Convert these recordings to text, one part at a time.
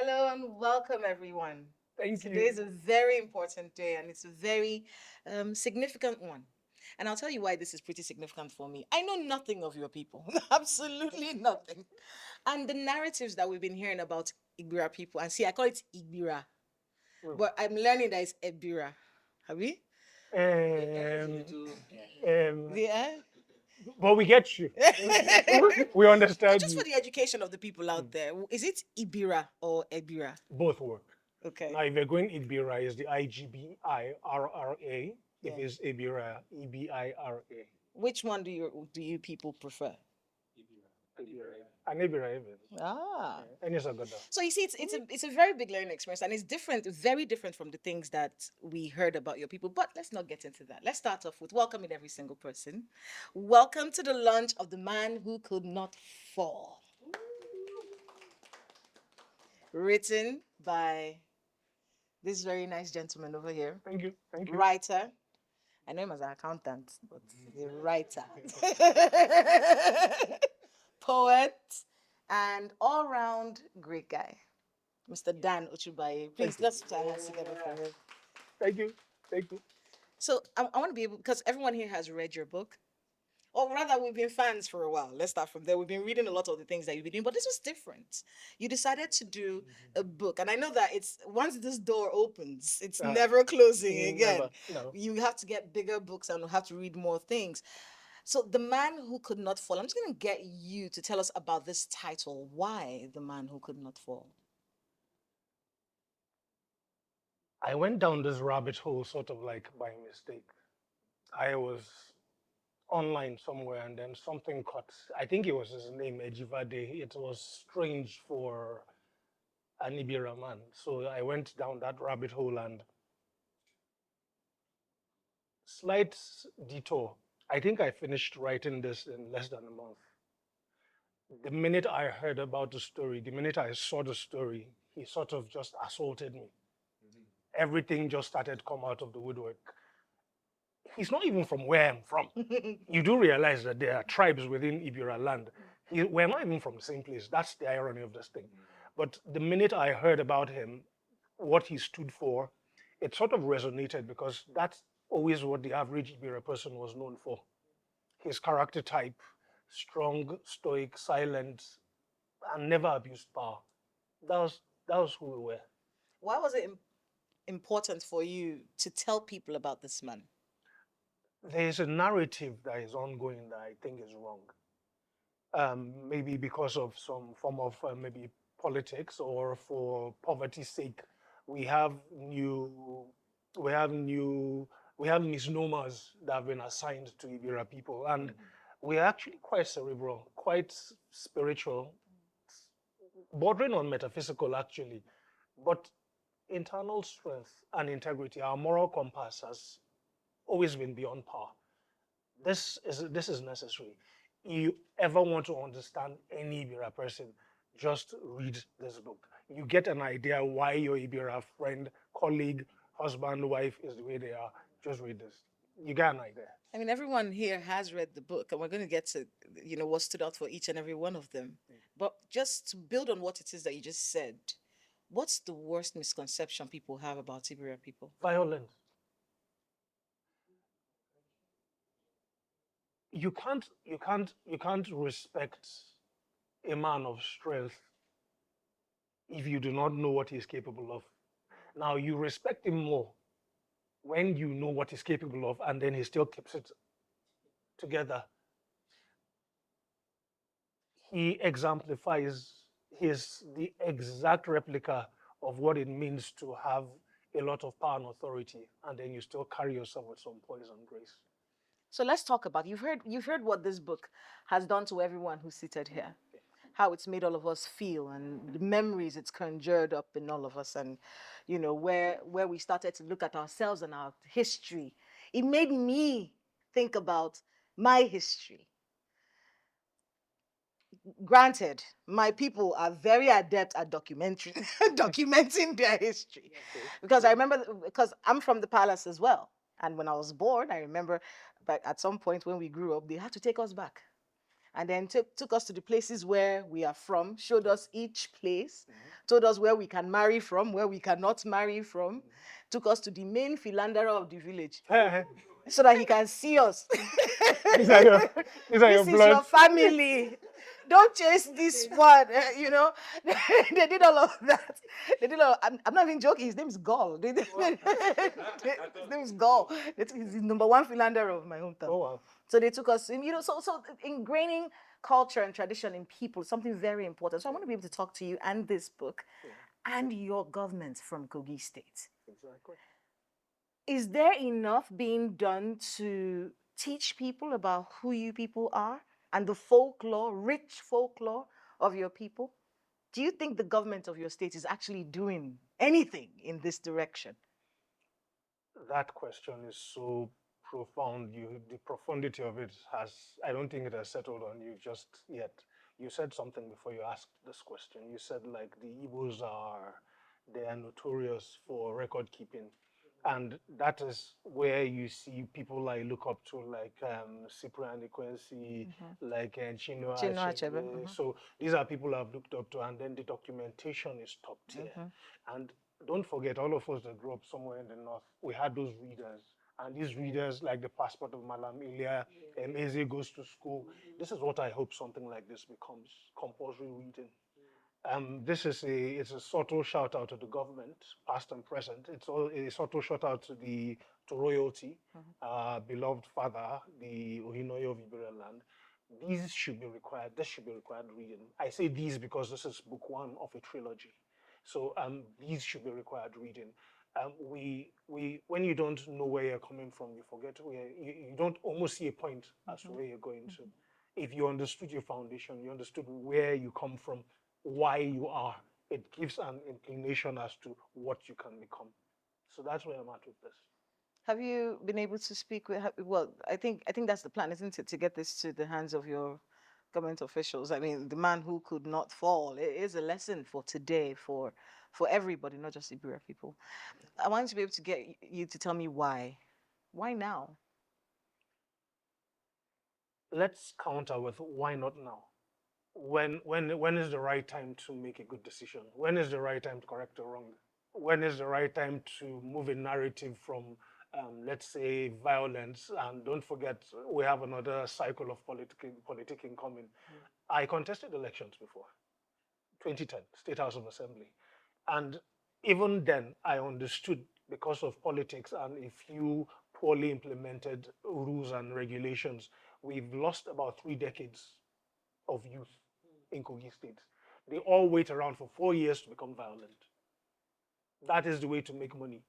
Hello and welcome, everyone. Thank Today you. is a very important day and it's a very significant one. And I'll tell you why this is pretty significant for me. I know nothing of your people, absolutely nothing. And the narratives that we've been hearing about Ibira people, and see, I call it Ibira, Mm. but I'm learning that it's Ebira. Have we? Um, um, Yeah. but we get you. We So understand just for you. the education of the people Mm. out there, is it Ibira or Ebira? Both work. Okay. Now, if you're going Ibira, is the Igbirra. If Yeah. it's Ibira, Ebira. Which one do you people prefer? Ibira. And Ibira even. Ah. And it's a good. So you see, it's a very big learning experience, and it's different, very different from the things that we heard about your people. But let's not get into that. Let's start off with welcoming every single person. Welcome to the launch of the man who could not fall, written by this very nice gentleman over here, Thank you. Thank you. writer. I know him as an accountant, but the writer, poet, and all-round great guy, Mr. Dan Ochu-Baiye. Thank Please, you. let's put our hands together for him. Thank you. Thank you. So I want to be able, because everyone here has read your book, or rather, we've been fans for a while. Let's start from there. We've been reading a lot of the things that you've been doing, but this was different. You decided to do a book, and I know that it's once this door opens, it's never closing again. Never. No. You have to get bigger books and have to read more things. So, The Man Who Could Not Fall. I'm just going to get you to tell us about this title. Why The Man Who Could Not Fall? I went down this rabbit hole sort of like by mistake. I was online somewhere and then something caught, I think it was his name, Ejivade. It was strange for an Ibira man. So I went down that rabbit hole and slight detour. I think I finished writing this in less than a month. The minute I heard about the story, the minute I saw the story, he sort of just assaulted me. Everything just started to come out of the woodwork. He's not even from where I'm from. You do realize that there are tribes within Ibira land. We're not even from the same place. That's the irony of this thing. But the minute I heard about him, what he stood for, it sort of resonated because that's always what the average Ibira person was known for. His character type, strong, stoic, silent, and never abused power. That was who we were. Why was it important for you to tell people about this man? There's a narrative that is ongoing that I think is wrong. Maybe because of some form of maybe politics or for poverty's sake, we have new, we have new, we have misnomers that have been assigned to Ibira people, and we're actually quite cerebral, quite spiritual, bordering on metaphysical actually, but internal strength and integrity, our moral compass has always been beyond par. This is necessary. You ever want to understand any Ibira person, just read this book. You get an idea why your Ibira friend, colleague, husband, wife is the way they are. Just read this. You get an idea. I mean, everyone here has read the book, and we're going to get to, what stood out for each and every one of them. But just to build on what it is that you just said, what's the worst misconception people have about Iberian people? Violence. You can't respect a man of strength if you do not know what he's capable of. Now you respect him more when you know what he's capable of, and then he still keeps it together. He exemplifies, he's the exact replica of what it means to have a lot of power and authority, and then you still carry yourself with some poise and grace. So let's talk about, you've heard what this book has done to everyone who's seated here. How it's made all of us feel and the memories it's conjured up in all of us, and where we started to look at ourselves and our history. It made me think about my history. Granted, my people are very adept at documenting their history, Okay. because I remember, because I'm from the palace as well, and when I was born, I remember, but at some point when we grew up, they had to take us back. and then took us to the places where we are from, showed us each place, told us where we can marry from, where we cannot marry from, took us to the main philanderer of the village so that he can see us. these are your, these are your This is your bloods. family. Don't chase this one. You know, they did all of that. They did all. I'm not even joking. His name is Gol. His name is Gol. He's the number one philanderer of my hometown. Oh wow. So they took us, you know, so ingraining culture and tradition in people is something very important. So I want to be able to talk to you and this book and your government from Kogi State. Exactly. Is there enough being done to teach people about who you people are and the folklore, rich folklore of your people? Do you think the government of your state is actually doing anything in this direction? That question is so profound. The profundity of it has, I don't think it has settled on you just yet. You said something before you asked this question. You said like the Igbos they are notorious for record keeping. And that is where you see people I look up to, like Cyprian Equency, like Chino Chinua Achebe. Achebe. So these are people I've looked up to, and then the documentation is top tier. And don't forget, all of us that grew up somewhere in the north, we had those readers. And these readers, like the passport of Malam Ilya, Eze goes to school. This is what I hope something like this becomes compulsory reading. This is it's a subtle shout out to the government, past and present. It's all a subtle shout out to royalty, beloved father, the Ohinoye of Iberian land. These should be required. This should be required reading. I say these because this is book one of a trilogy. So these should be required reading. When you don't know where you're coming from, you forget where you don't almost see a point as to where you're going to. If you understood your foundation, you understood where you come from, why you are, it gives an inclination as to what you can become. So that's where I'm at with this. Have you been able to speak with? Well, I think that's the plan, isn't it, to get this to the hands of your government officials? I mean, the man who could not fall. It is a lesson for today, for everybody, not just Ibira people. I want to be able to get you to tell me why. Why now? Let's counter with why not now? When is the right time to make a good decision? When is the right time to correct a wrong? When is the right time to move a narrative from, let's say, violence? And don't forget, we have another cycle of politicking coming. I contested elections before, 2010, State House of Assembly. And even then, I understood because of politics and a few poorly implemented rules and regulations, we've lost about 3 decades of youth in Kogi State. They all wait around for 4 years to become violent. That is the way to make money.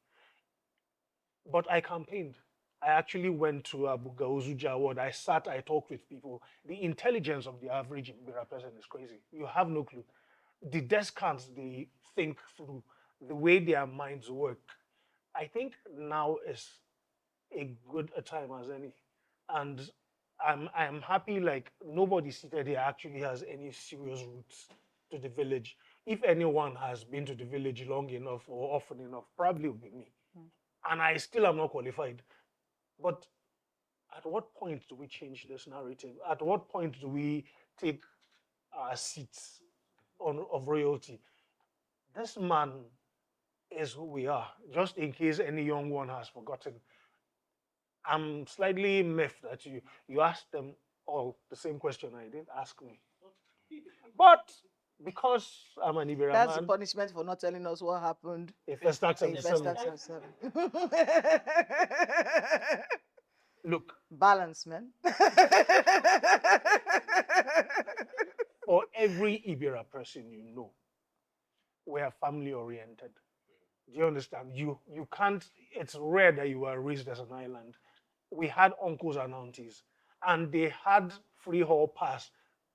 But I campaigned. I actually went to Abuga Ozuja Award. I sat, I talked with people. The intelligence of the average Ibira person is crazy. You have no clue. The descants they think through, the way their minds work. I think now is a good a time as any. And I'm happy like nobody seated here actually has any serious roots to the village. If anyone has been to the village long enough or often enough, probably will be me. And I still am not qualified. But at what point do we change this narrative? At what point do we take our seats of royalty? This man is who we are. Just in case any young one has forgotten, I'm slightly miffed that you asked them all the same question I didn't ask me. But because I'm an Ibera That's the man, punishment for not telling us what happened if first tax in first 77, tax of seven. look, Balance, man. for every Ibera person you know, we are family oriented. Do you understand? You can't. It's rare that you were raised as an island. We had uncles and aunties, and they had free hall pass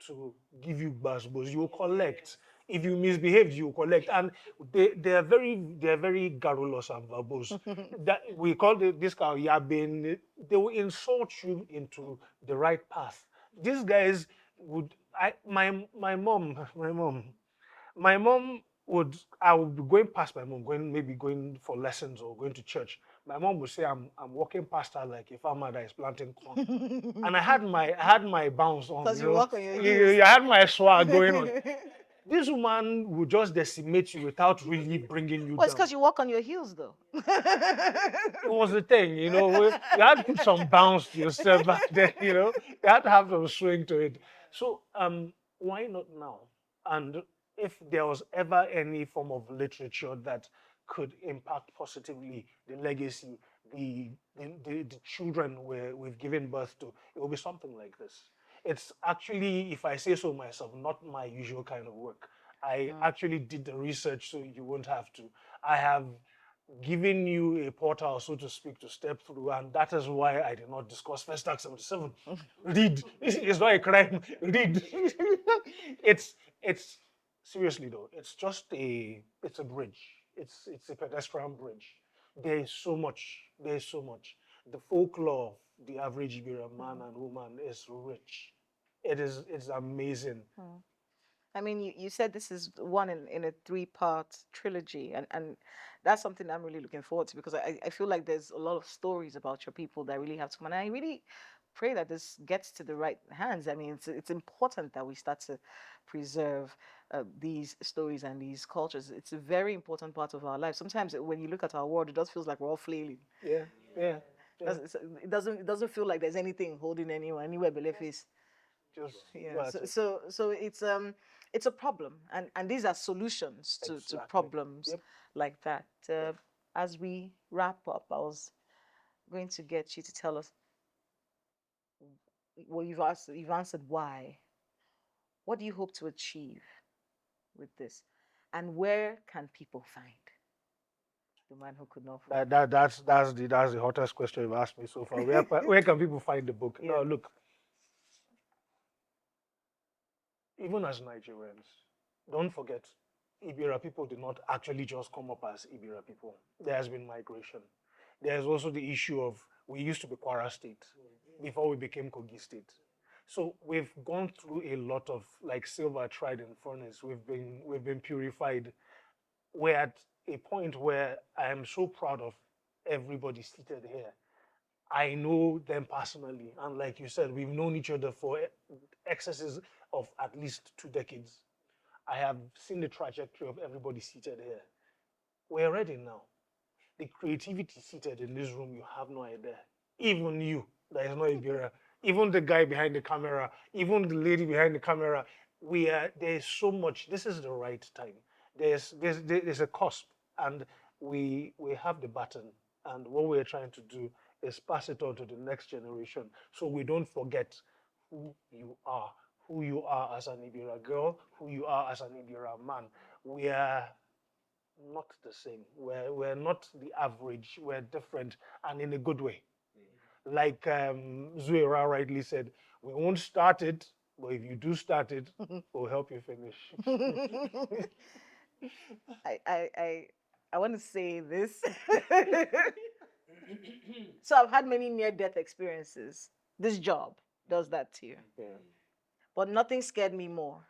to give you basbos. You collect. If you misbehaved, you collect. And they're very garrulous and verbose. That we call this guy Yabin. They will insult you into the right path. These guys would. My mom, my mom I would be going past my mom, maybe going for lessons or going to church. My mom would say I'm walking past her like a farmer that is planting corn. And I had my bounce on, Because you walk on your heels. I had my swag going on. This woman would just decimate you without really bringing you Well, it's down. because you walk on your heels, though. It was the thing, you had to put some bounce to yourself back then, you had to have some swing to it. So why not now? And if there was ever any form of literature that could impact positively the legacy, the children we've given birth to, it will be something like this. It's actually, if I say so myself, not my usual kind of work. I actually did the research so you won't have to. I have given you a portal, so to speak, to step through, and that is why I did not discuss First Act 77. Read. It's not a crime. Read. it's seriously though. It's a bridge. It's a pedestrian bridge. There is so much. There is so much. The folklore of the average Iberian man and woman is rich. It's amazing. I mean, you said this is one in a three-part trilogy, and that's something I'm really looking forward to because I feel like there's a lot of stories about your people that really have to come. And I really pray that this gets to the right hands. I mean, it's important that we start to preserve these stories and these cultures. It's a very important part of our life. Sometimes when you look at our world, it does feels like we're all flailing. Yeah, yeah, yeah. It doesn't feel like there's anything holding anyone anywhere below face. Just Yeah, that's so it. it's a problem, and these are solutions to Exactly. problems Yep. like that. As we wrap up, I was going to get you to tell us, well, you've answered why. What do you hope to achieve with this, and where can people find the man who could not fall? That's the hottest question you've asked me so far. Where can people find the book? Yeah. Now look, even as Nigerians, don't forget, Ibira people did not actually just come up as Ibira people. There has been migration. There's also the issue of we used to be Kwara State before we became Kogi State. So we've gone through a lot of like silver tried in furnace. We've been purified. We're at a point where I am so proud of everybody seated here. I know them personally, and like you said, we've known each other for excesses of at least 2 decades. I have seen the trajectory of everybody seated here. We're ready now. The creativity seated in this room, you have no idea. Even you, that is not Ibira, even the guy behind the camera, even the lady behind the camera, there's so much. This is the right time. There's a cusp, and we have the baton, and what we're trying to do is pass it on to the next generation, so we don't forget who you are, who you are as an Ibira girl, who you are as an Ibira man. We are not the same. We're not the average. We're different, and in a good way. Like Zuwaira rightly said, we won't start it, but if you do start it, we'll help you finish. I I I I want to say this. So I've had many near-death experiences. This job does that to you, Yeah. but nothing scared me more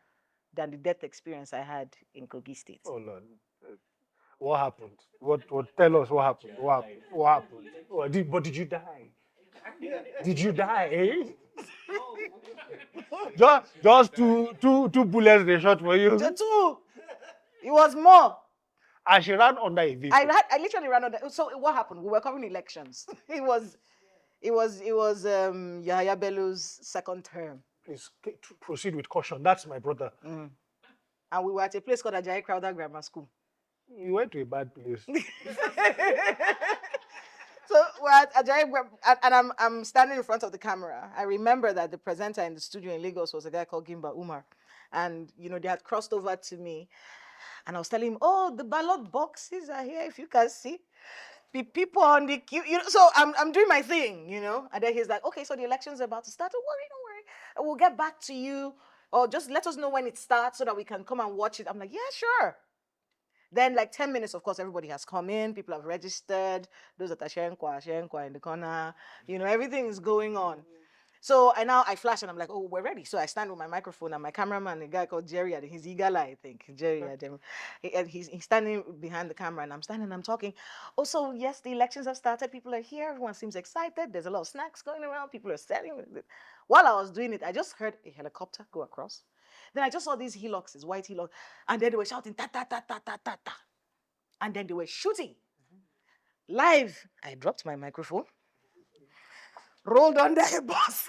than the death experience I had in Kogi State. Oh Lord. Uh, What happened? What tell us what happened? What happened? What happened? But did you die? Did you die? Eh? Just two bullets they shot for you. Tutu, it was more. And she ran under a vehicle. I literally ran on that. So what happened? We were covering elections. It was Yahya Bello's second term. Please proceed with caution. That's my brother. And we were at a place called Ajayi Crowther Grammar School. You went to a bad place. So we're at Ajayi, and I'm standing in front of the camera. I remember that the presenter in the studio in Lagos was a guy called Gimba Umar, and they had crossed over to me, and I was telling him, "Oh, the ballot boxes are here. If you can see, the people on the queue." So I'm doing my thing. And then he's like, "Okay, so the election's about to start. Don't worry. We'll get back to you, or just let us know when it starts so that we can come and watch it." I'm like, "Yeah, sure." Then, like 10 minutes, of course, everybody has come in. People have registered. Those that are sharing kwa in the corner. Everything is going on. So I flash and I'm like, oh, we're ready. So I stand with my microphone and my cameraman, a guy called Jerry, and he's Igala, I think. Jerry, and he's standing behind the camera, and I'm standing, I'm talking. Oh, so yes, the elections have started. People are here. Everyone seems excited. There's a lot of snacks going around. People are selling. While I was doing it, I just heard a helicopter go across. Then I just saw these hillocks, white hillocks, and then they were shouting ta ta ta ta ta ta ta, and then they were shooting live. I dropped my microphone, rolled under a bus.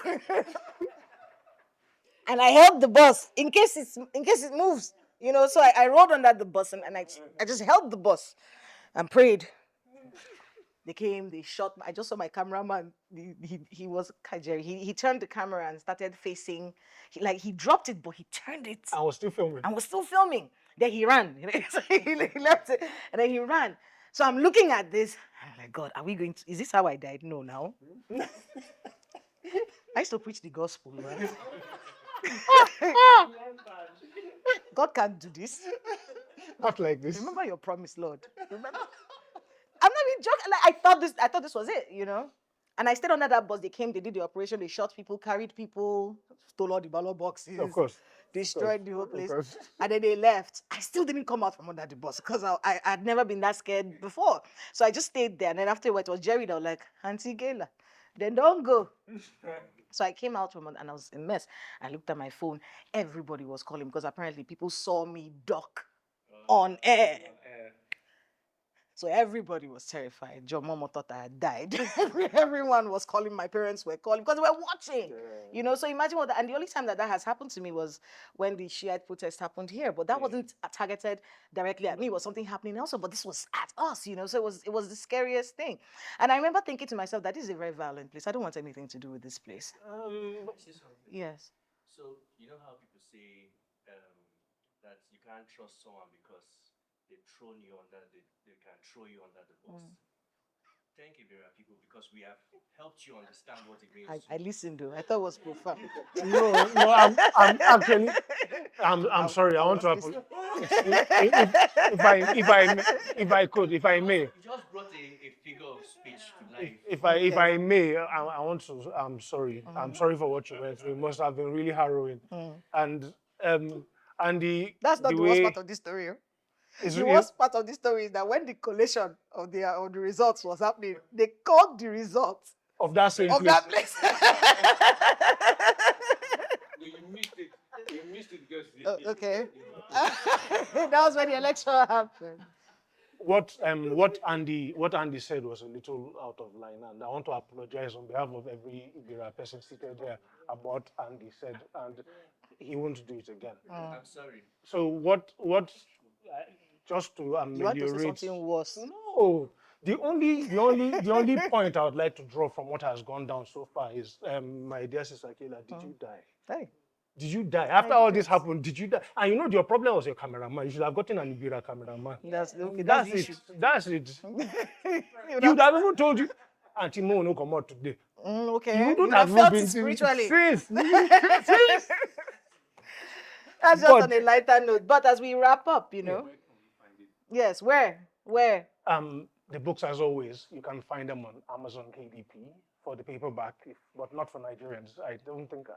And I held the bus in case it moves, So I rolled under the bus and I just held the bus and prayed. They came, they shot. I just saw my cameraman. He was Kajeri. He turned the camera and started facing. He dropped it, but he turned it. I was still filming. I was still filming. Then he ran. He left it, and then he ran. So I'm looking at this. I'm like, God, are we going to? Is this how I died? No, now. I used to preach the gospel, right? God can't do this. Not like this. Remember your promise, Lord. Remember? I'm not even joking. Like, I thought this was it, And I stayed under that bus. They came, they did the operation, they shot people, carried people, stole all the ballot boxes. Of course. Destroyed the whole place. And then they left. I still didn't come out from under the bus because I'd never been that scared before. So I just stayed there. And then afterwards, it was Jerry that was like, Auntie Gayla, then don't go. So I came out from and I was a mess. I looked at my phone. Everybody was calling because apparently people saw me duck on air. So everybody was terrified. John Momo thought I had died. Everyone was calling. My parents were calling because they were watching. So imagine what that. And the only time that has happened to me was when the Shiite protest happened here. But that wasn't targeted directly at me. It was something happening also. But this was at us, So it was the scariest thing. And I remember thinking to myself that this is a very violent place. I don't want anything to do with this place. Yes. So you know how people say that you can't trust someone because they've thrown you under they can throw you under the bus. Thank you, Ebira people, because we have helped you understand what it means. I listened to. I thought it was profound. No, I'm actually, I'm sorry. I want to apologize. If I may. You just brought a figure of speech to life. If I may, I want to. I'm sorry. I'm sorry for what you went through. It must have been really harrowing. And that's not the worst part of this story. The worst part of this story is that when the collation of the results was happening, they called the results of that same place. That place. No, you missed it. You missed it because okay. That was when the election happened. What Andy said was a little out of line, and I want to apologize on behalf of every Ebira person seated here about Andy said, and he won't do it again. I'm sorry. So what just to ameliorate. You want to say something worse? No. The only point I would like to draw from what has gone down so far is, my dear sister Kayla, did you die? Hey. Did you die? After all this happened, did you die? And your problem was your cameraman. You should have gotten an Ebira cameraman. That's it. That's it. You would have even told you, Auntie Mo no come out today. Okay. You wouldn't have felt it spiritually. Sis. That's just on a lighter note. But as we wrap up, Where can we find it? Yes, where? The books, as always, you can find them on Amazon KDP for the paperback, but not for Nigerians. I don't think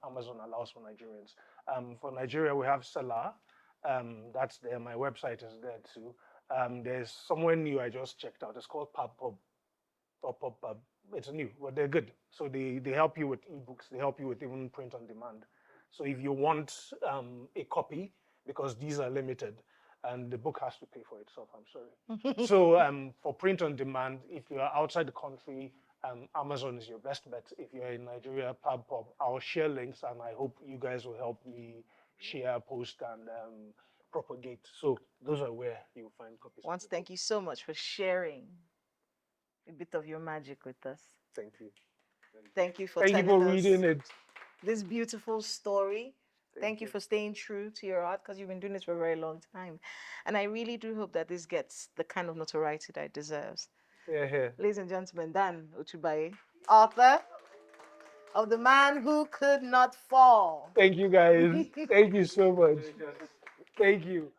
Amazon allows for Nigerians. For Nigeria, we have Selah. That's there. My website is there too. There's somewhere new I just checked out. It's called PubPub or PubPub. It's new, but they're good. So they help you with ebooks. They help you with even print on demand. So if you want a copy, because these are limited, and the book has to pay for itself, I'm sorry. So for print on demand, if you're outside the country, Amazon is your best bet. If you're in Nigeria, PubPub, I'll share links, and I hope you guys will help me share, post, and propagate. So those are where you'll find copies. Once, thank you so much for sharing a bit of your magic with us. Thank you. Thank you for Thank you for reading it. This beautiful story. Thank you for staying true to your art, because you've been doing this for a very long time. And I really do hope that this gets the kind of notoriety that it deserves. Yeah. Ladies and gentlemen, Dan Ochu-Baiye, author of The Man Who Could Not Fall. Thank you, guys. Thank you so much. Thank you.